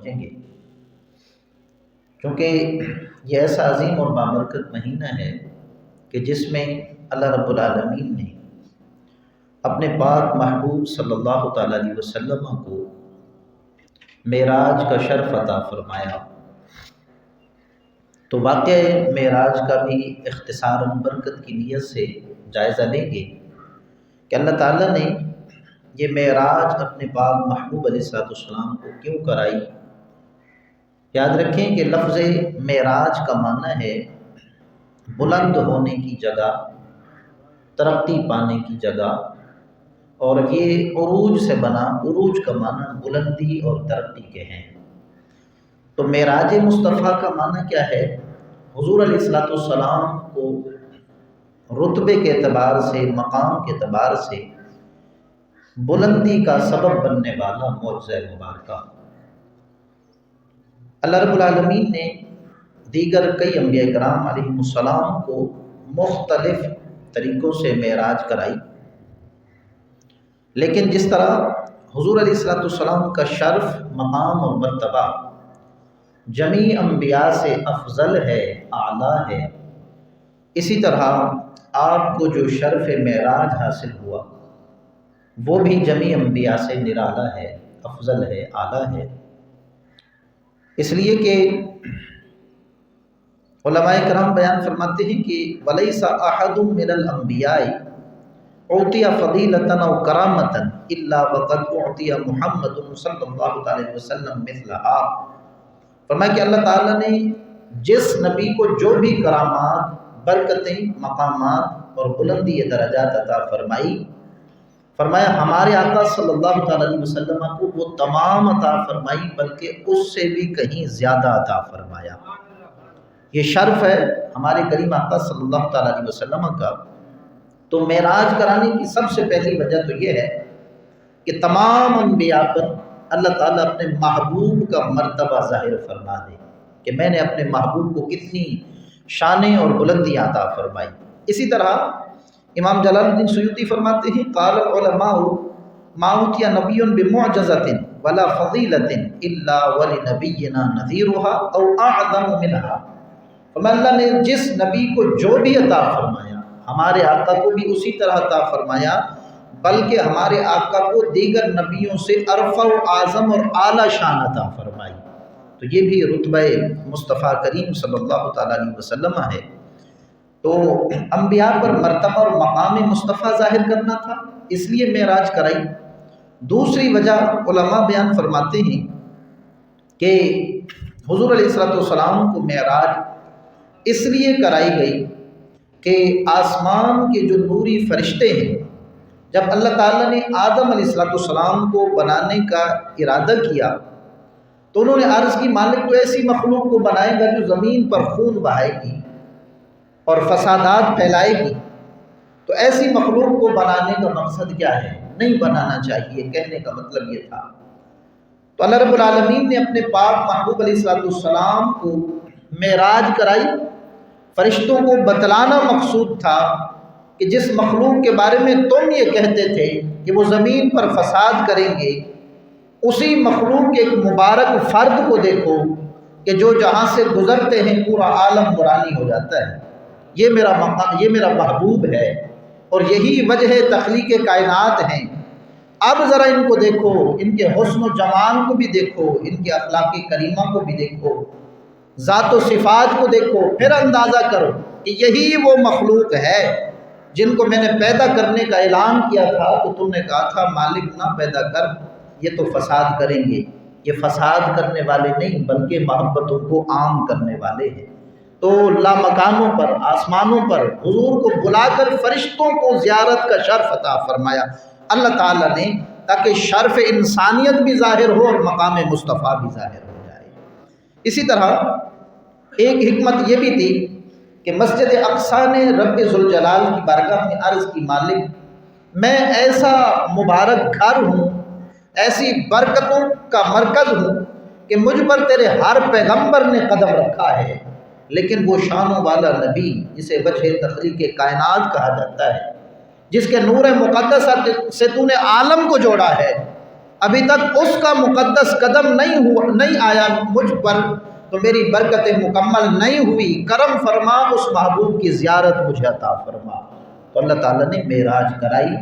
پہنچیں گے، کیونکہ یہ ایسا عظیم اور بابرکت مہینہ ہے کہ جس میں اللہ رب العالمین نے اپنے پاک محبوب صلی اللہ تعالیٰ علیہ وسلم کو معراج کا شرف عطا فرمایا۔ تو واقعہ معراج کا بھی اختصاراً برکت کی نیت سے جائزہ لیں گے کہ اللہ تعالیٰ نے یہ معراج اپنے پاک محبوب علیہ السلام کو کیوں کرائی۔ یاد رکھیں کہ لفظ معراج کا معنی ہے بلند ہونے کی جگہ، ترقی پانے کی جگہ، اور یہ عروج سے بنا، عروج کا معنی بلندی اور ترقی کے ہیں۔ تو معراج مصطفیٰ کا معنی کیا ہے؟ حضور علیہ السلام کو رتبے کے اعتبار سے، مقام کے اعتبار سے بلندی کا سبب بننے والا معجزہ مبارکہ۔ اللہ رب العالمین نے دیگر کئی انبیاء کرام علیہ السلام کو مختلف طریقوں سے معراج کرائی، لیکن جس طرح حضور علیہ السلام کا شرف، مقام اور مرتبہ جمیع انبیاء سے افضل ہے، اعلیٰ ہے، اسی طرح آپ کو جو شرف معراج حاصل ہوا وہ بھی جمیع انبیاء سے نرالا ہے، افضل ہے، اعلیٰ ہے۔ اس لیے کہ علماء کرام بیان فرماتے ہیں کہ وَلَيْسَ أَحَدٌ مِّنَ الْأَنْبِيَاءِ أُعْطِيَ فَضِيلَةً أَوْ كَرَامَةً إِلَّا وَقَدْ أُعْطِيَ مُحَمَّدٌ صلی اللہ علیہ وسلم مِثْلَهَا۔ فرمایا کہ اللہ تعالیٰ نے جس نبی کو جو بھی کرامات، برکتیں، مقامات اور بلندی درجات عطا فرمائی، فرمایا ہمارے آقا صلی اللہ تعالیٰ علیہ وسلم کو وہ تمام عطا فرمائی، بلکہ اس سے بھی کہیں زیادہ عطا فرمایا۔ یہ شرف ہے ہمارے کریم آقا صلی اللہ تعالیٰ علیہ وسلم کا۔ تو معراج کرانے کی سب سے پہلی وجہ تو یہ ہے کہ تمام انبیاء پر اللہ تعالیٰ اپنے محبوب کا مرتبہ ظاہر فرما دے کہ میں نے اپنے محبوب کو کتنی شانیں اور بلندیاں عطا فرمائی۔ اسی طرح امام جلال الدین سیوطی فرماتے ہیں قال العلماء ما اوتی نبی بمعجزۃ ولا فضیلۃ الا ولنبینا نظیرها او اعظم منها۔ فرمایا اللہ نے جس نبی کو جو بھی عطا فرمایا، ہمارے آقا کو بھی اسی طرح عطا فرمایا، بلکہ ہمارے آقا کو دیگر نبیوں سے ارفع و اعظم اور اعلیٰ شان عطا فرمائی۔ تو یہ بھی رتبہ مصطفیٰ کریم صلی اللہ تعالیٰ علیہ وسلم ہے۔ تو انبیاء پر مرتبہ اور مقام مصطفیٰ ظاہر کرنا تھا، اس لیے معراج کرائی۔ دوسری وجہ علماء بیان فرماتے ہیں کہ حضور علیہ السلام کو معراج اس لیے کرائی گئی کہ آسمان کے جو نوری فرشتے ہیں، جب اللہ تعالیٰ نے آدم علیہ السلام کو بنانے کا ارادہ کیا تو انہوں نے عرض کی مالک تو ایسی مخلوق کو بنائے گا جو زمین پر خون بہائے گی اور فسادات پھیلائے گی، تو ایسی مخلوق کو بنانے کا مقصد کیا ہے؟ نہیں بنانا چاہیے، کہنے کا مطلب یہ تھا۔ تو اللہ رب العالمین نے اپنے پاک محبوب علیہ السلام کو معراج کرائی۔ فرشتوں کو بتلانا مقصود تھا کہ جس مخلوق کے بارے میں تم یہ کہتے تھے کہ وہ زمین پر فساد کریں گے، اسی مخلوق کے ایک مبارک فرد کو دیکھو کہ جو جہاں سے گزرتے ہیں پورا عالم نورانی ہو جاتا ہے۔ یہ میرا محبوب ہے، اور یہی وجہ تخلیق کائنات ہیں۔ اب ذرا ان کو دیکھو، ان کے حسن و جمال کو بھی دیکھو، ان کے اخلاق کریمہ کو بھی دیکھو، ذات و صفات کو دیکھو، پھر اندازہ کرو کہ یہی وہ مخلوق ہے جن کو میں نے پیدا کرنے کا اعلان کیا تھا تو تم نے کہا تھا مالک نہ پیدا کر، یہ تو فساد کریں گے۔ یہ فساد کرنے والے نہیں بلکہ محبتوں کو عام کرنے والے ہیں۔ تو لامکانوں پر، آسمانوں پر حضور کو بلا کر فرشتوں کو زیارت کا شرف عطا فرمایا اللہ تعالیٰ نے، تاکہ شرف انسانیت بھی ظاہر ہو اور مقام مصطفیٰ بھی ظاہر ہو جائے۔ اسی طرح ایک حکمت یہ بھی تھی کہ مسجد اقصیٰ نے رب ذوالجلال کی بارگاہ میں عرض کی مالک میں ایسا مبارک گھر ہوں، ایسی برکتوں کا مرکز ہوں کہ مجھ پر تیرے ہر پیغمبر نے قدم رکھا ہے، لیکن وہ شانوں والا نبی جسے وجہ تخلیق کائنات کہا جاتا ہے، جس کے نور مقدسہ سے تو نے عالم کو جوڑا ہے، ابھی تک اس کا مقدس قدم نہیں آیا مجھ پر تو میری برکت مکمل نہیں ہوئی، کرم فرما اس محبوب کی زیارت مجھے عطا فرما۔ تو اللہ تعالیٰ نے معراج کرائی،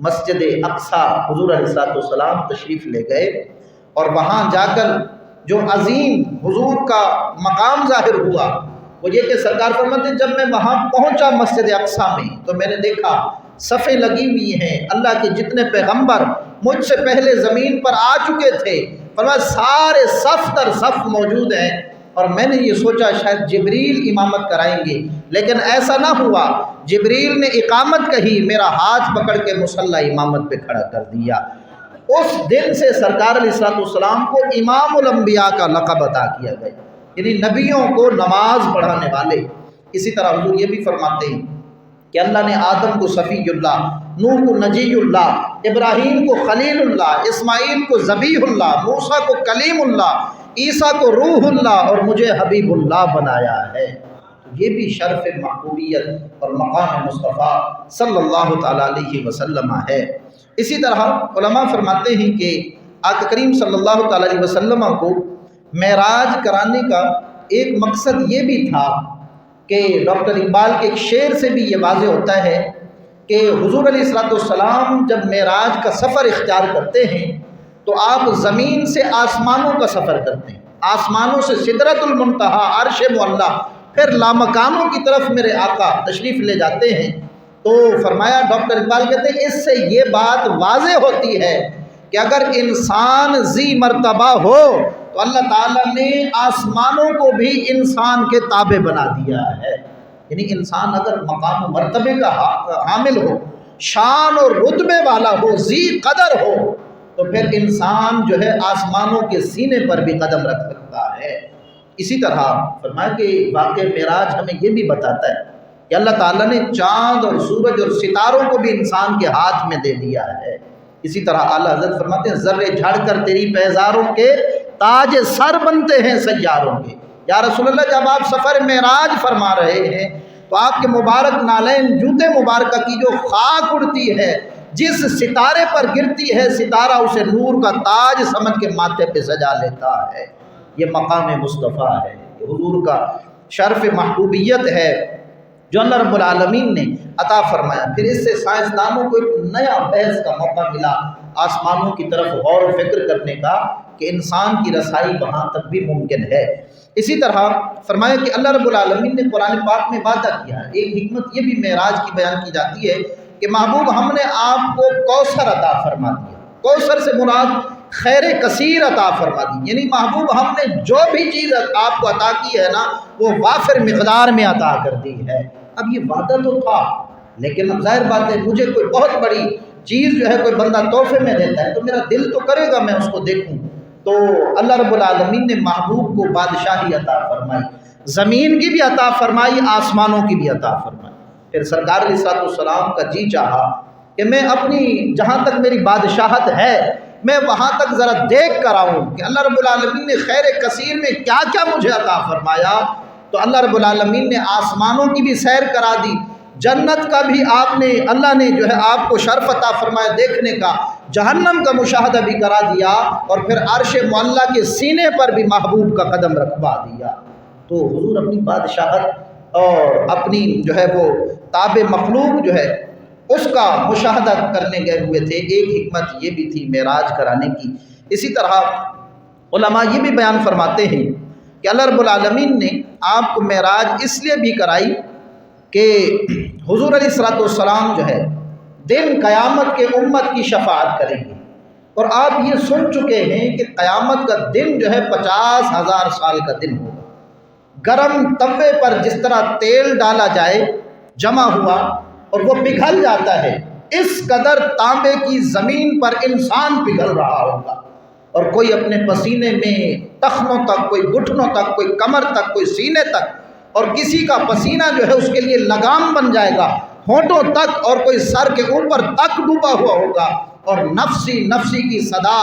مسجد اقصیٰ حضور علیہ السلام تشریف لے گئے، اور وہاں جا کر جو عظیم حضور کا مقام ظاہر ہوا وہ یہ کہ سرکار فرماتے ہیں جب میں وہاں پہنچا مسجد اقصیٰ میں تو میں نے دیکھا صفیں لگی ہوئی ہیں، اللہ کے جتنے پیغمبر مجھ سے پہلے زمین پر آ چکے تھے فرمایا سارے صف در صف موجود ہیں، اور میں نے یہ سوچا شاید جبریل امامت کرائیں گے، لیکن ایسا نہ ہوا، جبریل نے اقامت کہی، میرا ہاتھ پکڑ کے مصلی امامت پہ کھڑا کر دیا۔ اس دن سے سرکار علیہ السلام کو امام الانبیاء کا لقب عطا کیا گیا، یعنی نبیوں کو نماز پڑھانے والے۔ اسی طرح حضور یہ بھی فرماتے ہیں کہ اللہ نے آدم کو صفی اللہ، نوح کو نجی اللہ، ابراہیم کو خلیل اللہ، اسماعیل کو ذبیح اللہ، موسیٰ کو کلیم اللہ، عیسیٰ کو روح اللہ، اور مجھے حبیب اللہ بنایا ہے۔ یہ بھی شرف محبوبیت اور مقام مصطفیٰ صلی اللہ تعالیٰ علیہ وسلم ہے۔ اسی طرح علماء فرماتے ہیں کہ آقا کریم صلی اللہ تعالیٰ علیہ وسلم کو معراج کرانے کا ایک مقصد یہ بھی تھا کہ ڈاکٹر اقبال کے ایک شعر سے بھی یہ واضح ہوتا ہے کہ حضور علیہ السلام جب معراج کا سفر اختیار کرتے ہیں تو آپ زمین سے آسمانوں کا سفر کرتے ہیں، آسمانوں سے سدرۃ المنتہا عرش معلیٰ، پھر لامکانوں کی طرف میرے آقا تشریف لے جاتے ہیں۔ تو فرمایا ڈاکٹر اقبال کہتے ہیں اس سے یہ بات واضح ہوتی ہے کہ اگر انسان ذی مرتبہ ہو تو اللہ تعالیٰ نے آسمانوں کو بھی انسان کے تابع بنا دیا ہے، یعنی انسان اگر مقام و مرتبے کا حامل ہو، شان اور رتبے والا ہو، ذی قدر ہو، تو پھر انسان جو ہے آسمانوں کے سینے پر بھی قدم رکھ سکتا ہے۔ اسی طرح فرمایا کہ واقعہ معراج ہمیں یہ بھی بتاتا ہے کہ اللہ تعالیٰ نے چاند اور سورج اور ستاروں کو بھی انسان کے ہاتھ میں دے دیا ہے۔ اسی طرح اعلیٰ حضرت فرماتے ہیں ذرے جھڑ کر تیری پیزاروں کے تاج سر بنتے ہیں سیاروں کے۔ یا رسول اللہ جب آپ سفر معراج فرما رہے ہیں تو آپ کے مبارک نالین جوتے مبارکہ کی جو خاک اڑتی ہے جس ستارے پر گرتی ہے ستارہ اسے نور کا تاج سمجھ کے ماتھے پہ سجا لیتا ہے۔ یہ مقام مصطفیٰ ہے، یہ حضور کا شرف محبوبیت ہے جو اللہ رب العالمین نے عطا فرمایا۔ پھر اس سے سائنسدانوں کو ایک نیا بحث کا موقع ملا آسمانوں کی طرف غور و فکر کرنے کا کہ انسان کی رسائی وہاں تک بھی ممکن ہے۔ اسی طرح فرمایا کہ اللہ رب العالمین نے قرآن پاک میں وعدہ کیا ہے، ایک حکمت یہ بھی معراج کی بیان کی جاتی ہے کہ محبوب ہم نے آپ کو کوثر عطا فرما دیا۔ کوثر سے مراد خیر کثیر عطا فرما دی، یعنی محبوب ہم نے جو بھی چیز آپ کو عطا کی ہے نا وہ وافر مقدار میں عطا کر دی ہے۔ اب یہ وعدہ تو تھا لیکن اب ظاہر بات ہے مجھے کوئی بہت بڑی چیز جو ہے کوئی بندہ تحفے میں دیتا ہے تو میرا دل تو کرے گا میں اس کو دیکھوں، تو اللہ رب العالمین نے محبوب کو بادشاہی عطا فرمائی، زمین کی بھی عطا فرمائی، آسمانوں کی بھی عطا فرمائی۔ پھر سرکار علیہ السلام کا جی چاہا کہ میں اپنی جہاں تک میری بادشاہت ہے میں وہاں تک ذرا دیکھ کر آؤں کہ اللہ رب العالمین نے خیر کثیر میں کیا کیا مجھے عطا فرمایا۔ تو اللہ رب العالمین نے آسمانوں کی بھی سیر کرا دی، جنت کا بھی اللہ نے جو ہے آپ کو شرف عطا فرمایا دیکھنے کا، جہنم کا مشاہدہ بھی کرا دیا، اور پھر عرش معلیٰ کے سینے پر بھی محبوب کا قدم رکھوا دیا۔ تو حضور اپنی بادشاہت اور اپنی جو ہے وہ تابع مخلوق جو ہے اس کا مشاہدہ کرنے گئے ہوئے تھے۔ ایک حکمت یہ بھی تھی معراج کرانے کی۔ اسی طرح علماء یہ بھی بیان فرماتے ہیں کہ اللہ رب العالمین نے آپ کو معراج اس لیے بھی کرائی کہ حضور علیہ السلام جو ہے دن قیامت کے امت کی شفاعت کریں گے، اور آپ یہ سن چکے ہیں کہ قیامت کا دن جو ہے 50,000 سال کا دن ہوگا۔ گرم توے پر جس طرح تیل ڈالا جائے جمع ہوا اور وہ پگھل جاتا ہے، اس قدر تانبے کی زمین پر انسان پگھل رہا ہوگا، اور کوئی اپنے پسینے میں ٹخنوں تک، کوئی گھٹنوں تک، کوئی کمر تک، کوئی سینے تک، اور کسی کا پسینہ جو ہے اس کے لیے لگام بن جائے گا ہونٹوں تک، اور کوئی سر کے اوپر تک ڈوبا ہوا ہوگا، اور نفسی نفسی کی صدا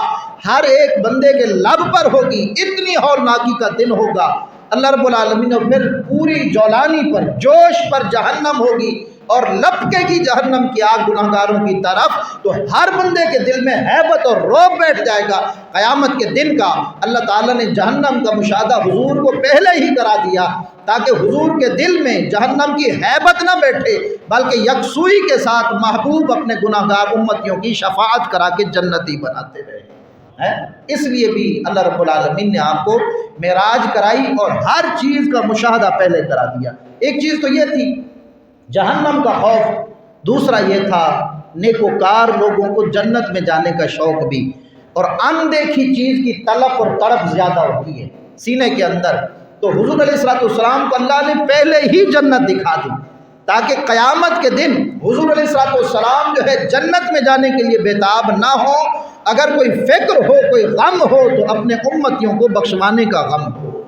ہر ایک بندے کے لب پر ہوگی۔ اتنی ہولناکی کا دن ہوگا۔ اللہ رب العالمین نے پھر پوری جولانی پر، جوش پر جہنم ہوگی اور لپکے گی جہنم کی آگ گناہگاروں کی طرف، تو ہر بندے کے دل میں ہیبت اور رعب بیٹھ جائے گا قیامت کے دن کا۔ اللہ تعالیٰ نے جہنم کا مشاہدہ حضور کو پہلے ہی کرا دیا تاکہ حضور کے دل میں جہنم کی ہیبت نہ بیٹھے، بلکہ یکسوئی کے ساتھ محبوب اپنے گناہگار امتیوں کی شفاعت کرا کے جنتی بناتے رہے۔ اس لیے بھی اللہ رب العالمین نے آپ کو معراج کرائی اور ہر چیز کا مشاہدہ پہلے کرا دیا۔ ایک چیز تو یہ تھی جہنم کا خوف، دوسرا یہ تھا نیکوکار لوگوں کو جنت میں جانے کا شوق بھی، اور اندیکھی چیز کی طلب اور تڑپ زیادہ ہوتی ہے سینے کے اندر، تو حضور علیہ السلام کو اللہ نے پہلے ہی جنت دکھا دی تاکہ قیامت کے دن حضور علیہ السلام جو ہے جنت میں جانے کے لیے بےتاب نہ ہو۔ اگر کوئی فکر ہو، کوئی غم ہو، تو اپنے امتیوں کو بخشوانے کا غم ہو۔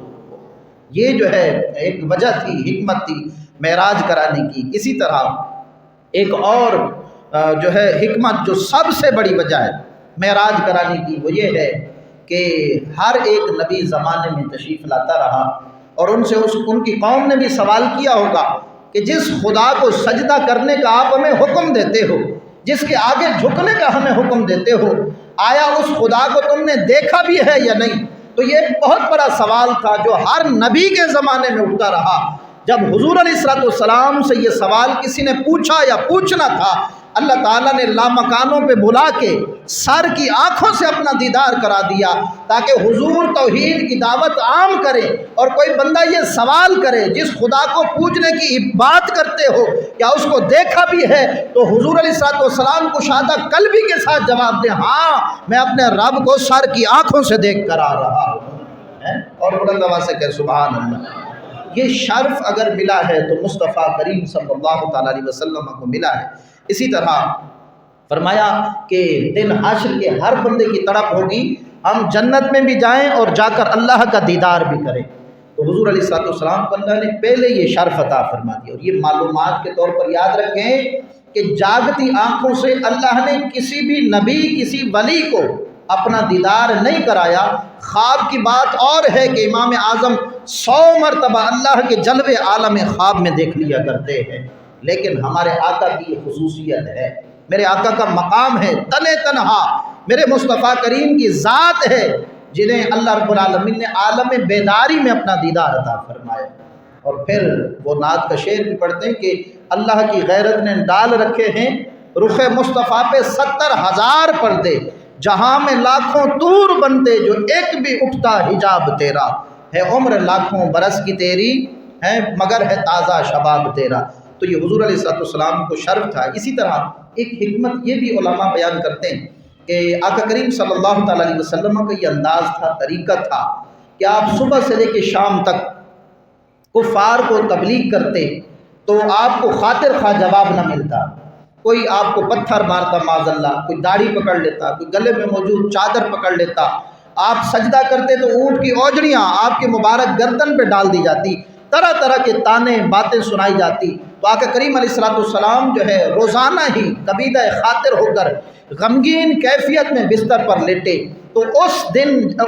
یہ جو ہے ایک وجہ تھی، حکمت تھی معراج کرانے کی۔ اسی طرح ایک اور جو ہے حکمت جو سب سے بڑی وجہ ہے معراج کرانے کی، وہ یہ ہے کہ ہر ایک نبی زمانے میں تشریف لاتا رہا، اور ان سے ان کی قوم نے بھی سوال کیا ہوگا کہ جس خدا کو سجدہ کرنے کا آپ ہمیں حکم دیتے ہو، جس کے آگے جھکنے کا ہمیں حکم دیتے ہو، آیا اس خدا کو تم نے دیکھا بھی ہے یا نہیں؟ تو یہ ایک بہت بڑا سوال تھا جو ہر نبی کے زمانے میں اٹھتا رہا۔ جب حضور علیہ السلام سے یہ سوال کسی نے پوچھا یا پوچھنا تھا، اللہ تعالیٰ نے لامکانوں پہ بلا کے سر کی آنکھوں سے اپنا دیدار کرا دیا تاکہ حضور توحید کی دعوت عام کرے، اور کوئی بندہ یہ سوال کرے جس خدا کو پوجنے کی بات کرتے ہو کیا اس کو دیکھا بھی ہے، تو حضور علیہ السلام کو شہادہ قلبی کے ساتھ جواب دے، ہاں میں اپنے رب کو سر کی آنکھوں سے دیکھ کر آ رہا ہوں، اور بلند آواز سے کہ سبحان اللہ۔ یہ شرف اگر ملا ہے تو مصطفیٰ کریم صلی اللہ تعالیٰ علیہ وسلم کو ملا ہے۔ اسی طرح فرمایا کہ دن حشر کے ہر بندے کی تڑپ ہوگی ہم جنت میں بھی جائیں اور جا کر اللہ کا دیدار بھی کریں، تو حضور علیہ السلام کو اللہ نے پہلے یہ شرف عطا فرما دی۔ اور یہ معلومات کے طور پر یاد رکھیں کہ جاگتی آنکھوں سے اللہ نے کسی بھی نبی، کسی ولی کو اپنا دیدار نہیں کرایا۔ خواب کی بات اور ہے کہ امام اعظم 100 مرتبہ اللہ کے جلوے عالم خواب میں دیکھ لیا کرتے ہیں، لیکن ہمارے آقا کی یہ خصوصیت ہے، میرے آقا کا مقام ہے تنہ تنہا، میرے مصطفیٰ کریم کی ذات ہے جنہیں اللہ رب العالمین نے عالم بیداری میں اپنا دیدار عطا فرمایا۔ اور پھر وہ نعت کا شعر بھی پڑھتے ہیں کہ اللہ کی غیرت نے ڈال رکھے ہیں رخ مصطفیٰ پہ 70,000 پردے، جہاں میں لاکھوں طور بنتے جو ایک بھی اٹھتا حجاب تیرا، ہے عمر لاکھوں برس کی تیری ہے مگر ہے تازہ شباب تیرا۔ تو یہ حضور علیہ السلام کو شرف تھا۔ اسی طرح ایک حکمت یہ بھی علماء بیان کرتے ہیں کہ آقا کریم صلی اللہ تعالیٰ علیہ وسلم کا یہ انداز تھا، طریقہ تھا کہ آپ صبح سے لے کے شام تک کفار کو تبلیغ کرتے تو آپ کو خاطر خواہ جواب نہ ملتا، کوئی آپ کو پتھر مارتا معاذ اللہ، کوئی داڑھی پکڑ لیتا، کوئی گلے میں موجود چادر پکڑ لیتا، آپ سجدہ کرتے تو اونٹ کی اوجڑیاں آپ کے مبارک گردن پہ ڈال دی جاتی، طرح طرح کے تانے باتیں سنائی جاتی۔ تو آقا کریم علیہ السلام جو ہے روزانہ ہی قبیدہ خاطر ہو کر غمگین کیفیت میں بستر پر لیٹے، تو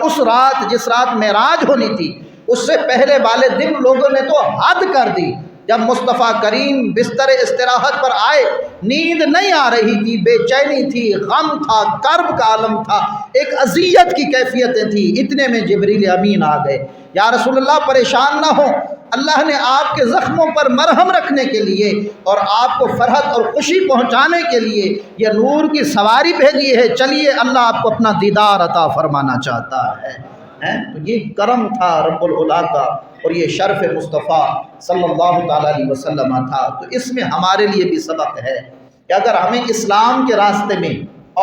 اس رات جس رات معراج ہونی تھی اس سے پہلے والے دن لوگوں نے تو حد کر دی۔ جب مصطفیٰ کریم بستر استراحت پر آئے، نیند نہیں آ رہی تھی، بے چینی تھی، غم تھا، کرب کا عالم تھا، ایک اذیت کی کیفیتیں تھی، اتنے میں جبریل امین آ گئے، یا رسول اللہ پریشان نہ ہو، اللہ نے آپ کے زخموں پر مرہم رکھنے کے لیے اور آپ کو فرحت اور خوشی پہنچانے کے لیے یہ نور کی سواری بھیجی ہے، چلیے اللہ آپ کو اپنا دیدار عطا فرمانا چاہتا ہے۔ تو یہ کرم تھا رب العلا کا، اور یہ شرف مصطفیٰ صلی اللہ تعالیٰ علیہ وسلم تھا۔ تو اس میں ہمارے لیے بھی سبق ہے کہ اگر ہمیں اسلام کے راستے میں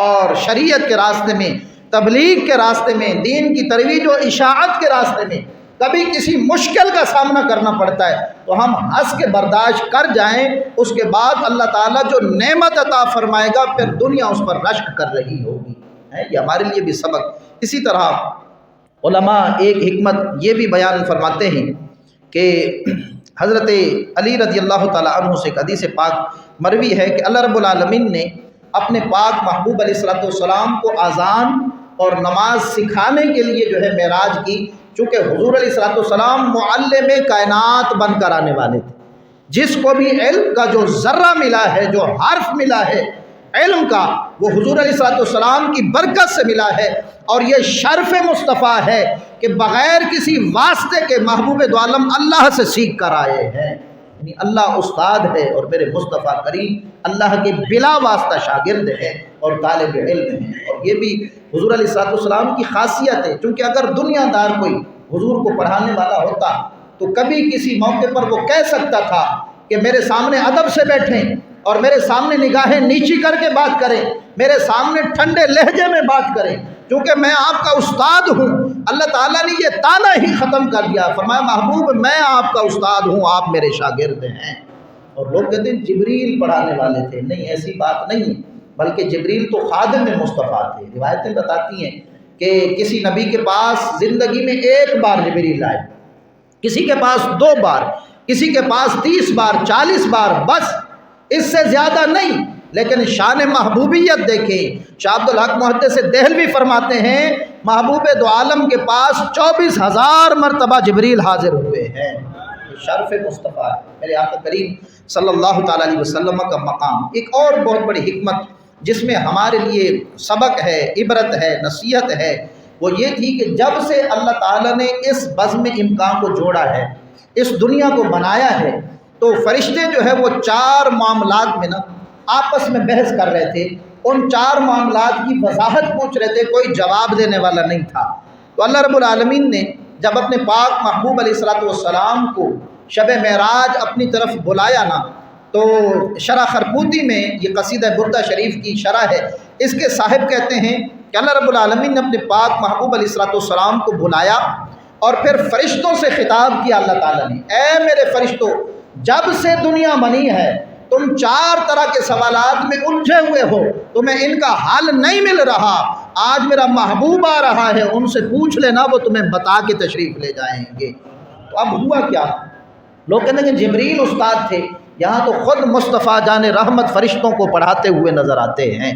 اور شریعت کے راستے میں، تبلیغ کے راستے میں، دین کی ترویج و اشاعت کے راستے میں کبھی کسی مشکل کا سامنا کرنا پڑتا ہے تو ہم ہنس کے برداشت کر جائیں، اس کے بعد اللہ تعالیٰ جو نعمت عطا فرمائے گا پھر دنیا اس پر رشک کر رہی ہوگی۔ یہ ہمارے لیے بھی سبق۔ اسی طرح علماء ایک حکمت یہ بھی بیان فرماتے ہیں کہ حضرت علی رضی اللہ تعالیٰ عنہ سے ایک حدیث پاک مروی ہے کہ اللہ رب العالمین نے اپنے پاک محبوب علیہ السلام کو اذان اور نماز سکھانے کے لیے جو ہے معراج کی، چونکہ حضور علیہ السلام معلم کائنات بن کر آنے والے تھے، جس کو بھی علم کا جو ذرہ ملا ہے، جو حرف ملا ہے علم کا، وہ حضور علیہ السلام کی برکت سے ملا ہے، اور یہ شرف مصطفیٰ ہے کہ بغیر کسی واسطے کے محبوب دو عالم اللہ سے سیکھ کر آئے ہیں۔ یعنی اللہ استاد ہے اور میرے مصطفیٰ کریم اللہ کے بلا واسطہ شاگرد ہے اور طالب علم ہے، اور یہ بھی حضور علیہ السلام کی خاصیت ہے، چونکہ اگر دنیا دار کوئی حضور کو پڑھانے والا ہوتا تو کبھی کسی موقع پر وہ کہہ سکتا تھا کہ میرے سامنے ادب سے بیٹھیں اور میرے سامنے نگاہیں نیچی کر کے بات کریں، میرے سامنے ٹھنڈے لہجے میں بات کریں، کیونکہ میں آپ کا استاد ہوں۔ اللہ تعالیٰ نے یہ تانا ہی ختم کر دیا، فرمایا محبوب میں آپ کا استاد ہوں، آپ میرے شاگرد ہیں۔ اور لوگ کہتے ہیں جبریل پڑھانے والے تھے، نہیں، ایسی بات نہیں، بلکہ جبریل تو خادم مصطفیٰ تھے۔ روایتیں بتاتی ہیں کہ کسی نبی کے پاس زندگی میں ایک بار جبریل آئے، کسی کے پاس 2 بار، کسی کے پاس 30 بار، 40 بار، بس اس سے زیادہ نہیں۔ لیکن شان محبوبیت دیکھیں، شاہ عبدالحق محدث دہلوی فرماتے ہیں محبوب دو عالم کے پاس 24,000 مرتبہ جبریل حاضر ہوئے ہیں۔ شرف مصطفیٰ میرے آقا کریم صلی اللہ تعالیٰ علیہ وسلم کا مقام۔ ایک اور بہت بڑی حکمت جس میں ہمارے لیے سبق ہے، عبرت ہے، نصیحت ہے، وہ یہ تھی کہ جب سے اللہ تعالیٰ نے اس بزم امکان کو جوڑا ہے، اس دنیا کو بنایا ہے، تو فرشتے جو ہے وہ 4 معاملات میں نا آپس میں بحث کر رہے تھے، ان 4 معاملات کی وضاحت پوچھ رہے تھے، کوئی جواب دینے والا نہیں تھا۔ تو اللہ رب العالمین نے جب اپنے پاک محبوب علیہ السلام کو شب معراج اپنی طرف بلایا نا، تو شرح خربوتی میں یہ قصیدہ بردہ شریف کی شرح ہے، اس کے صاحب کہتے ہیں کہ اللہ رب العالمین نے اپنے پاک محبوب علیہ السلام کو بلایا اور پھر فرشتوں سے خطاب کیا اللہ تعالیٰ نے، اے میرے فرشتوں، جب سے دنیا بنی ہے تم 4 طرح کے سوالات میں الجھے ہوئے ہو، تمہیں ان کا حل نہیں مل رہا، آج میرا محبوب آ رہا ہے، ان سے پوچھ لینا، وہ تمہیں بتا کے تشریف لے جائیں گے۔ تو اب ہوا کیا؟ لوگ کہتے ہیں کہ جبریل استاد تھے، یہاں تو خود مصطفیٰ جان رحمت فرشتوں کو پڑھاتے ہوئے نظر آتے ہیں۔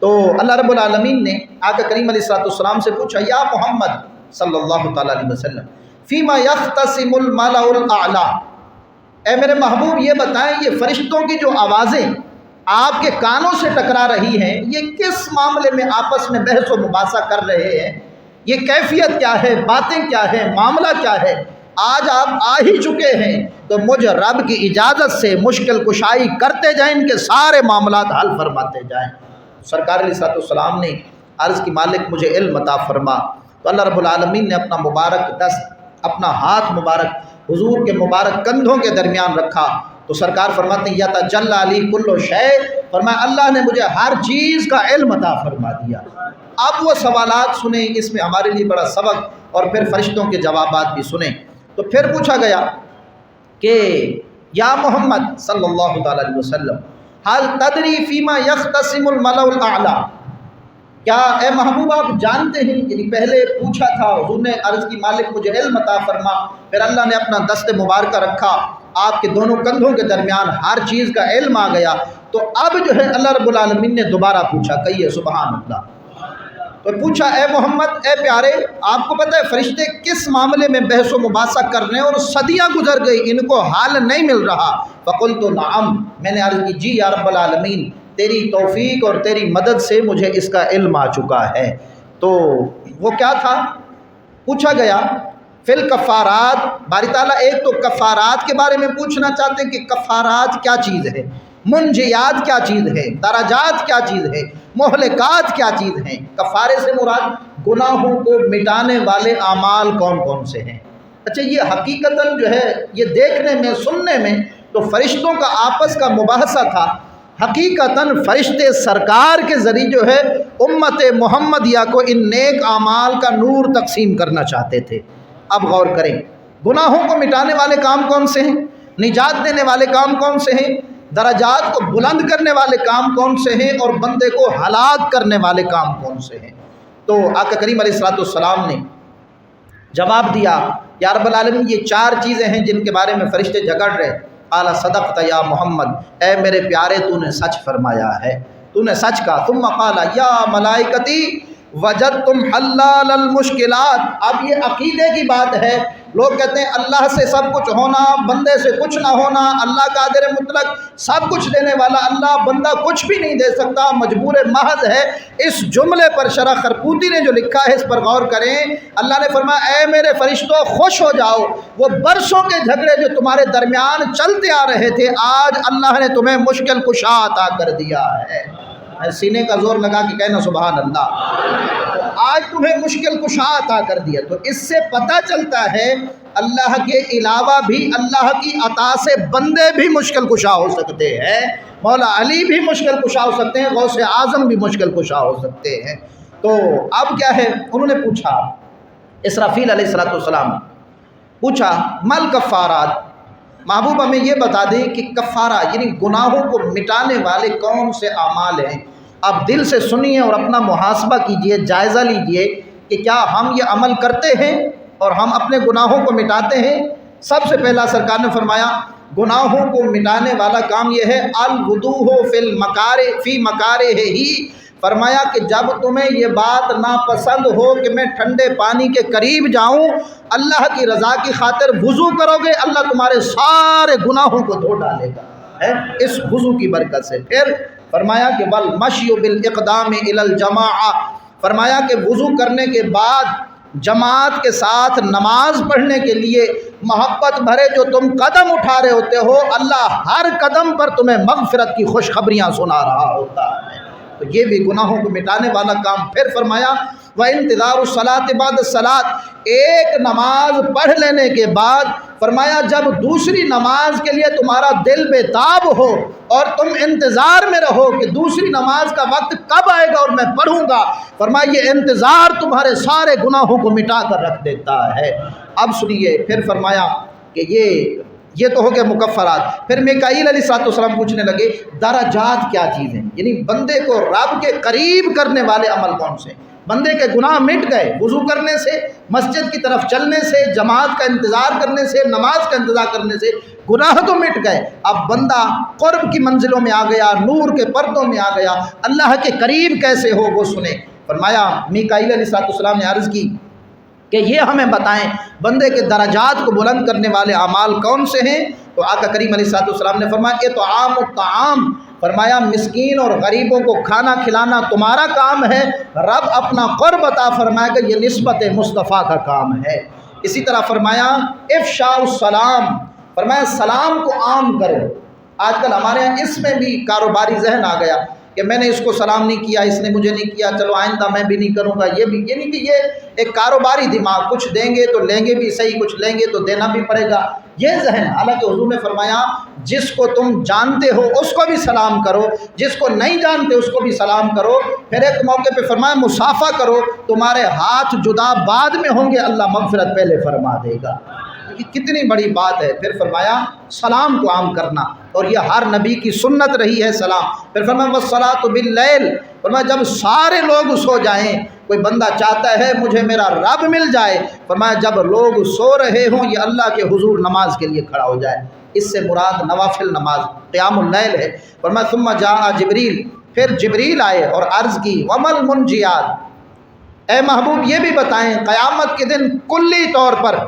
تو اللہ رب العالمین نے آقا کریم علیہ السلام سے پوچھا، یا محمد صلی اللہ تعالیٰ علیہ وسلم فیما یختصم الملأ الاعلیٰ، اے میرے محبوب یہ بتائیں یہ فرشتوں کی جو آوازیں آپ کے کانوں سے ٹکرا رہی ہیں، یہ کس معاملے میں آپس میں بحث و مباحثہ کر رہے ہیں، یہ کیفیت کیا ہے، باتیں کیا ہیں، معاملہ کیا ہے؟ آج آپ آ ہی چکے ہیں تو مجھ رب کی اجازت سے مشکل کشائی کرتے جائیں، ان کے سارے معاملات حل فرماتے جائیں۔ سرکار علیہ السلام نے عرض کی مالک مجھے علم عطا فرما، تو اللہ رب العالمین نے اپنا مبارک دست، اپنا ہاتھ مبارک حضور کے مبارک کندھوں کے درمیان رکھا، تو سرکار فرماتے ہیں یتجلی علی کل شیء، فرمایا اللہ نے مجھے ہر چیز کا علم عطا فرما دیا۔ اب وہ سوالات سنیں، اس میں ہمارے لیے بڑا سبق، اور پھر فرشتوں کے جوابات بھی سنیں۔ تو پھر پوچھا گیا کہ یا محمد صلی اللہ تعالیٰ علیہ وسلم حل تدری فیما یختصم الملأ الاعلیٰ، کیا اے محبوب آپ جانتے ہیں، یعنی پہلے پوچھا تھا حضور نے عرض کی مالک مجھے علم عطا فرما، پھر اللہ نے اپنا دست مبارکہ رکھا، آپ کے دونوں کندھوں کے درمیان ہر چیز کا علم آ گیا، تو اب جو ہے اللہ رب العالمین نے دوبارہ پوچھا، کہیے سبحان اللہ۔ تو پوچھا اے محمد، اے پیارے، آپ کو پتہ ہے فرشتے کس معاملے میں بحث و مباحثہ کر رہے ہیں اور صدیاں گزر گئی ان کو حل نہیں مل رہا؟ فقلت نعم، میں نے عرض کی جی یا رب العالمین، تیری توفیق اور تیری مدد سے مجھے اس کا علم آ چکا ہے۔ تو وہ کیا تھا؟ پوچھا گیا فی الکفارات، باری تعالیٰ ایک تو کفارات کے بارے میں پوچھنا چاہتے ہیں کہ کفارات کیا چیز ہے، منجیات کیا چیز ہے، درجات کیا چیز ہے، مہلکات کیا چیز ہیں۔ کفارے سے مراد گناہوں کو مٹانے والے اعمال کون کون سے ہیں۔ اچھا یہ حقیقتاً جو ہے یہ دیکھنے میں سننے میں تو فرشتوں کا آپس کا مباحثہ تھا، حقیقتاً فرشتے سرکار کے ذریعے جو ہے امت محمدیہ کو ان نیک اعمال کا نور تقسیم کرنا چاہتے تھے۔ اب غور کریں، گناہوں کو مٹانے والے کام کون سے ہیں، نجات دینے والے کام کون سے ہیں، درجات کو بلند کرنے والے کام کون سے ہیں، اور بندے کو ہلاک کرنے والے کام کون سے ہیں۔ تو آقا کریم علیہ السلام نے جواب دیا یا رب العالمین یہ 4 چیزیں ہیں جن کے بارے میں فرشتے جھگڑ رہے۔ قال صدقت یا محمد، اے میرے پیارے تو نے سچ فرمایا ہے، تو نے سچ کہا۔ ثم قال یا ملائکتی وجدتم حلال المشکلات، اب یہ عقیدے کی بات ہے، لوگ کہتے ہیں اللہ سے سب کچھ ہونا، بندے سے کچھ نہ ہونا، اللہ قادر مطلق سب کچھ دینے والا اللہ، بندہ کچھ بھی نہیں دے سکتا، مجبور محض ہے۔ اس جملے پر شرح خرقوتی نے جو لکھا ہے اس پر غور کریں۔ اللہ نے فرمایا اے میرے فرشتوں خوش ہو جاؤ، وہ برسوں کے جھگڑے جو تمہارے درمیان چلتے آ رہے تھے آج اللہ نے تمہیں مشکل کشا عطا کر دیا ہے۔ سینے کا زور لگا کے کہنا سبحان اللہ۔ آج تمہیں مشکل کشا عطا کر دیا۔ تو اس سے پتہ چلتا ہے اللہ کے علاوہ بھی اللہ کی عطا سے بندے بھی مشکل کشا ہو سکتے ہیں، مولا علی بھی مشکل کشا ہو سکتے ہیں، غوث اعظم بھی مشکل کشا ہو سکتے ہیں۔ تو اب کیا ہے، انہوں نے پوچھا اسرافیل علیہ السلام پوچھا مل کفارات، محبوب ہمیں یہ بتا دیں کہ کفارہ یعنی گناہوں کو مٹانے والے کون سے اعمال ہیں۔ آپ دل سے سنیے اور اپنا محاسبہ کیجئے، جائزہ لیجئے کہ کیا ہم یہ عمل کرتے ہیں اور ہم اپنے گناہوں کو مٹاتے ہیں۔ سب سے پہلا سرکار نے فرمایا گناہوں کو مٹانے والا کام یہ ہے الوضوء فی مکارہہ، فرمایا کہ جب تمہیں یہ بات ناپسند ہو کہ میں ٹھنڈے پانی کے قریب جاؤں، اللہ کی رضا کی خاطر وضو کرو گے، اللہ تمہارے سارے گناہوں کو دھو ڈالے گا اس وضو کی برکت سے۔ پھر فرمایا کہ والمشی بالاقدام الی الجماعہ، فرمایا کہ وضو کرنے کے بعد جماعت کے ساتھ نماز پڑھنے کے لیے محبت بھرے جو تم قدم اٹھا رہے ہوتے ہو، اللہ ہر قدم پر تمہیں مغفرت کی خوشخبریاں سنا رہا ہوتا ہے۔ تو یہ بھی گناہوں کو مٹانے والا کام۔ پھر فرمایا وَانتظار الصلاۃ بعد الصلاۃ، ایک نماز پڑھ لینے کے بعد فرمایا جب دوسری نماز کے لیے تمہارا دل بے تاب ہو اور تم انتظار میں رہو کہ دوسری نماز کا وقت کب آئے گا اور میں پڑھوں گا، فرمایا یہ انتظار تمہارے سارے گناہوں کو مٹا کر رکھ دیتا ہے۔ اب سنیے، پھر فرمایا کہ یہ تو ہو گئے مکفرات۔ پھر میکائیل علیہ السلام پوچھنے لگے درجات کیا چیز ہیں، یعنی بندے کو رب کے قریب کرنے والے عمل کون سے۔ بندے کے گناہ مٹ گئے وضو کرنے سے، مسجد کی طرف چلنے سے، جماعت کا انتظار کرنے سے، نماز کا انتظار کرنے سے گناہ تو مٹ گئے۔ اب بندہ قرب کی منزلوں میں آ گیا، نور کے پردوں میں آ گیا، اللہ کے قریب کیسے ہو وہ سنے۔ فرمایا میکائیل علیہ السلام نے عرض کی کہ یہ ہمیں بتائیں بندے کے درجات کو بلند کرنے والے اعمال کون سے ہیں۔ تو آقا کریم علیہ السلام نے فرمایا اطعام الطعام، فرمایا مسکین اور غریبوں کو کھانا کھلانا تمہارا کام ہے، رب اپنا قرب عطا فرمائے گا، یہ نسبت مصطفیٰ کا کام ہے۔ اسی طرح فرمایا افشاء السلام، فرمایا سلام کو عام کرو۔ آج کل ہمارے یہاں اس میں بھی کاروباری ذہن آ گیا کہ میں نے اس کو سلام نہیں کیا، اس نے مجھے نہیں کیا، چلو آئندہ میں بھی نہیں کروں گا۔ یہ بھی یعنی کہ یہ ایک کاروباری دماغ، کچھ دیں گے تو لیں گے بھی صحیح، کچھ لیں گے تو دینا بھی پڑے گا، یہ ذہن۔ حالانکہ حضور نے فرمایا جس کو تم جانتے ہو اس کو بھی سلام کرو، جس کو نہیں جانتے اس کو بھی سلام کرو۔ پھر ایک موقع پہ فرمایا مصافحہ کرو، تمہارے ہاتھ جدا بعد میں ہوں گے، اللہ مغفرت پہلے فرما دے گا۔ کتنی بڑی بات ہے۔ پھر فرمایا سلام کو عام کرنا، اور یہ ہر نبی کی سنت رہی ہے سلام۔ پھر فرمایا والصلاۃ باللیل، فرمایا جب سارے لوگ سو جائیں، کوئی بندہ چاہتا ہے مجھے میرا رب مل جائے، فرمایا جب لوگ سو رہے ہوں یہ اللہ کے حضور نماز کے لیے کھڑا ہو جائے۔ اس سے مراد نوافل نماز قیام اللیل ہے۔ فرمایا ثم جاء جبریل، پھر جبریل آئے اور عرض کی ومل منجیات، اے محبوب یہ بھی بتائیں قیامت کے دن کلی طور پر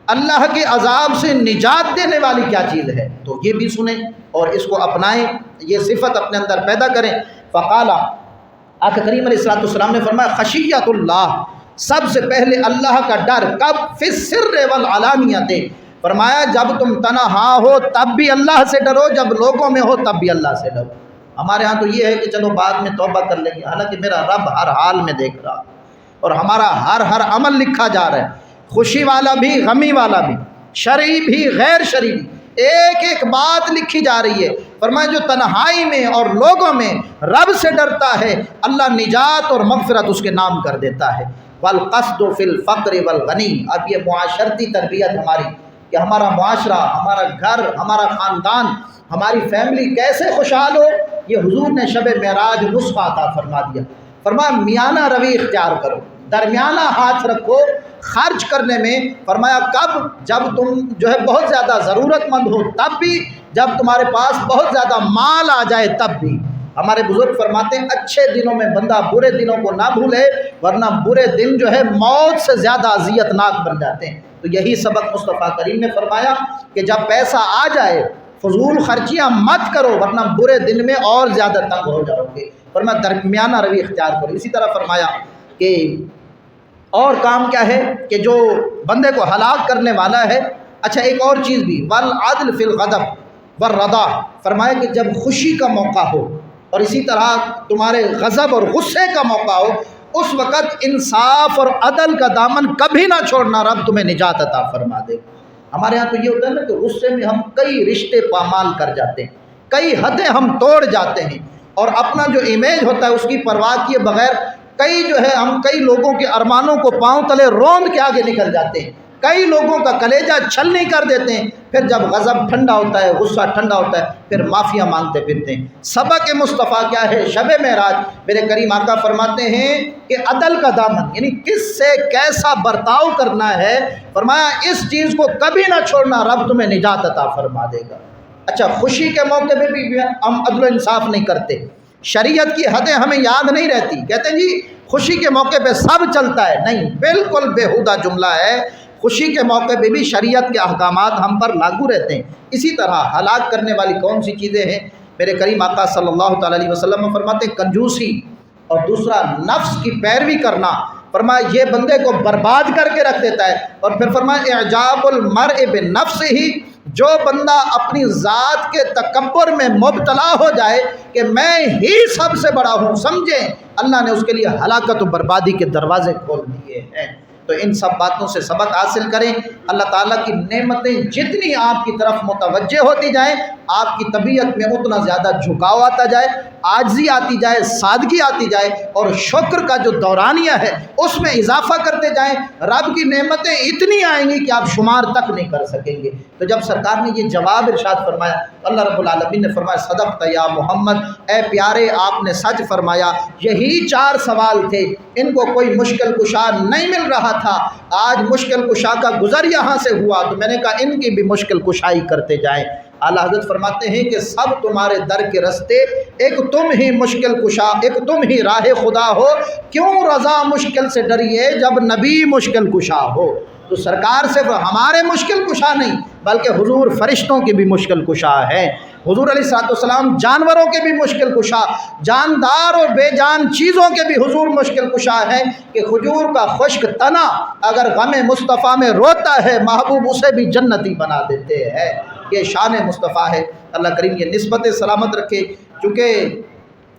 اللہ کے عذاب سے نجات دینے والی کیا چیز ہے۔ تو یہ بھی سنیں اور اس کو اپنائیں، یہ صفت اپنے اندر پیدا کریں۔ فقال، آقا کریم علیہ السلام نے فرمایا خشیت اللہ، سب سے پہلے اللہ کا ڈر۔ کب؟ فی السر والعلانیت، فرمایا جب تم تنہا ہو تب بھی اللہ سے ڈرو، جب لوگوں میں ہو تب بھی اللہ سے ڈرو۔ ہمارے ہاں تو یہ ہے کہ چلو بعد میں توبہ کر لیں گے، حالانکہ میرا رب ہر حال میں دیکھ رہا اور ہمارا ہر عمل لکھا جا رہا ہے، خوشی والا بھی غمی والا بھی، شرعی بھی غیر شرعی بھی، ایک ایک بات لکھی جا رہی ہے۔ فرمایا جو تنہائی میں اور لوگوں میں رب سے ڈرتا ہے اللہ نجات اور مغفرت اس کے نام کر دیتا ہے۔ والقصد فی الفقر والغنی، اب یہ معاشرتی تربیت ہماری کہ ہمارا معاشرہ، ہمارا گھر، ہمارا خاندان، ہماری فیملی کیسے خوشحال ہو، یہ حضور نے شب معراج نسخہ عطا فرما دیا۔ فرمایا میانہ روی اختیار کرو، درمیانہ ہاتھ رکھو خرچ کرنے میں۔ فرمایا کب؟ جب تم جو ہے بہت زیادہ ضرورت مند ہو تب بھی، جب تمہارے پاس بہت زیادہ مال آ جائے تب بھی۔ ہمارے بزرگ فرماتے ہیں اچھے دنوں میں بندہ برے دنوں کو نہ بھولے، ورنہ برے دن جو ہے موت سے زیادہ اذیت ناک بن جاتے ہیں۔ تو یہی سبق مصطفیٰ کریم نے فرمایا کہ جب پیسہ آ جائے فضول خرچیاں مت کرو ورنہ برے دن میں اور زیادہ تنگ ہو جاؤ گے، فرمایا درمیانہ روی اختیار کرو۔ اسی طرح فرمایا کہ اور کام کیا ہے کہ جو بندے کو ہلاک کرنے والا ہے، اچھا ایک اور چیز بھی، والعدل فی الغضب والرضا، فرمایا کہ جب خوشی کا موقع ہو اور اسی طرح تمہارے غضب اور غصے کا موقع ہو، اس وقت انصاف اور عدل کا دامن کبھی نہ چھوڑنا، رب تمہیں نجات عطا فرما دے۔ ہمارے ہاں تو یہ ہوتا ہے نا کہ غصے میں ہم کئی رشتے پامال کر جاتے ہیں، کئی حدیں ہم توڑ جاتے ہیں، اور اپنا جو امیج ہوتا ہے اس کی پرواہ کیے بغیر ہم کئی لوگوں کے ارمانوں کو پاؤں تلے روند کے آگے نکل جاتے ہیں، کئی لوگوں کا کلیجہ چھلنی کر دیتے ہیں، پھر جب غضب ٹھنڈا ہوتا ہے، غصہ ٹھنڈا ہوتا ہے، پھر معافیاں مانگتے پھرتے ہیں۔ سبق مصطفیٰ کیا ہے؟ شب معراج میرے کریم آقا فرماتے ہیں کہ عدل کا دامن، یعنی کس سے کیسا برتاؤ کرنا ہے، فرمایا اس چیز کو کبھی نہ چھوڑنا، رب تمہیں نجات عطا فرما دے گا۔ اچھا خوشی کے موقع پہ بھی ہم عدل و انصاف نہیں کرتے، شریعت کی حدیں ہمیں یاد نہیں رہتی، کہتے ہیں جی خوشی کے موقع پہ سب چلتا ہے، نہیں، بالکل بیہودہ جملہ ہے۔ خوشی کے موقع پہ بھی شریعت کے احکامات ہم پر لاگو رہتے ہیں۔ اسی طرح ہلاک کرنے والی کون سی چیزیں ہیں؟ میرے کریم آقا صلی اللہ تعالیٰ علیہ وسلم فرماتے ہیں کنجوسی، اور دوسرا نفس کی پیروی کرنا، فرمایا یہ بندے کو برباد کر کے رکھ دیتا ہے، اور پھر فرمایا اعجاب المرء بنفسہ، جو بندہ اپنی ذات کے تکبر میں مبتلا ہو جائے کہ میں ہی سب سے بڑا ہوں، سمجھیں اللہ نے اس کے لیے ہلاکت و بربادی کے دروازے کھول دیے ہیں۔ تو ان سب باتوں سے سبق حاصل کریں، اللہ تعالیٰ کی نعمتیں جتنی آپ کی طرف متوجہ ہوتی جائیں، آپ کی طبیعت میں اتنا زیادہ جھکاؤ آتا جائے، عاجزی آتی جائے، سادگی آتی جائے، اور شکر کا جو دورانیہ ہے اس میں اضافہ کرتے جائیں، رب کی نعمتیں اتنی آئیں گی کہ آپ شمار تک نہیں کر سکیں گے۔ تو جب سرکار نے یہ جواب ارشاد فرمایا، اللہ رب العالمین نے فرمایا صدقت یا محمد، اے پیارے آپ نے سچ فرمایا، یہی 4 سوال تھے، ان کو کوئی مشکل کشا نہیں مل رہا تھا، آج مشکل کشا کا گزر یہاں سے ہوا، تو میں نے کہا ان کی بھی مشکل کشائی کرتے جائیں۔ اعلیٰ حضرت فرماتے ہیں کہ سب تمہارے در کے رستے، ایک تم ہی مشکل کشا، ایک تم ہی راہ خدا ہو، کیوں رضا مشکل سے ڈریے جب نبی مشکل کشا ہو۔ تو سرکار صرف ہمارے مشکل کشا نہیں بلکہ حضور فرشتوں کی بھی مشکل کشا ہے، حضور علیہ السلام جانوروں کے بھی مشکل کشا، جاندار اور بے جان چیزوں کے بھی حضور مشکل کشا ہے، کہ کھجور کا خشک تنا اگر غم مصطفیٰ میں روتا ہے، محبوب اسے بھی جنتی بنا دیتے ہیں۔ یہ شان مصطفیٰ ہے، اللہ کریم یہ نسبت سلامت رکھے۔ چونکہ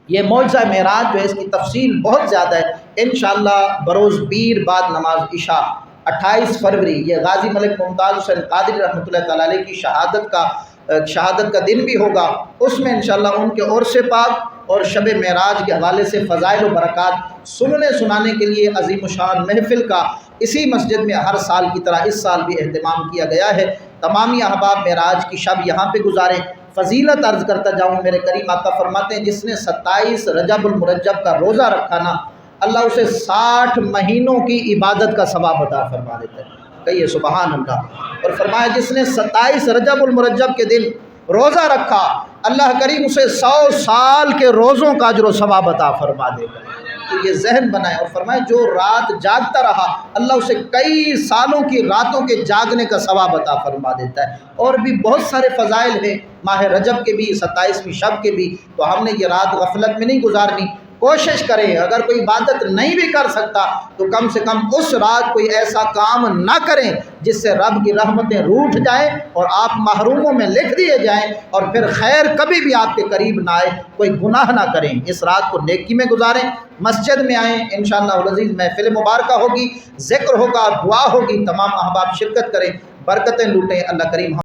یہ معجزہ معراج جو ہے اس کی تفصیل بہت زیادہ ہے، انشاءاللہ بروز پیر بعد نماز عشاء 28 فروری یہ غازی ملک ممتاز حسین قادری رحمۃ اللہ تعالیٰ علیہ کی شہادت کا دن بھی ہوگا، اس میں انشاءاللہ ان کے عرس پاک اور شب معراج کے حوالے سے فضائل و برکات سنانے کے لیے عظیم الشان محفل کا اسی مسجد میں ہر سال کی طرح اس سال بھی اہتمام کیا گیا ہے۔ تمامی احباب معراج کی شب یہاں پہ گزاریں۔ فضیلت عرض کرتا جاؤں، میرے کریم آقا فرماتے ہیں جس نے 27 رجب المرجب کا روزہ رکھا نا، اللہ اسے 60 مہینوں کی عبادت کا ثواب عطا فرما دیتا ہے، کہیے سبحان اللہ۔ اور فرمایا جس نے 27 رجب المرجب کے دن روزہ رکھا، اللہ کریم اسے 100 سال کے روزوں کا اجر و ثواب عطا فرما دے گا۔ تو یہ ذہن بنائے، اور فرمائے جو رات جاگتا رہا اللہ اسے کئی سالوں کی راتوں کے جاگنے کا ثواب عطا فرما دیتا ہے۔ اور بھی بہت سارے فضائل ہیں ماہ رجب کے بھی، 27ویں شب کے بھی، تو ہم نے یہ رات غفلت میں نہیں گزارنی۔ کوشش کریں، اگر کوئی عبادت نہیں بھی کر سکتا تو کم سے کم اس رات کوئی ایسا کام نہ کریں جس سے رب کی رحمتیں روٹھ جائیں اور آپ محروموں میں لکھ دیے جائیں، اور پھر خیر کبھی بھی آپ کے قریب نہ آئے، کوئی گناہ نہ کریں۔ اس رات کو نیکی میں گزاریں، مسجد میں آئیں، انشاءاللہ العزیز محفل مبارکہ ہوگی، ذکر ہوگا، دعا ہوگی، تمام احباب شرکت کریں، برکتیں لوٹیں۔ اللہ کریم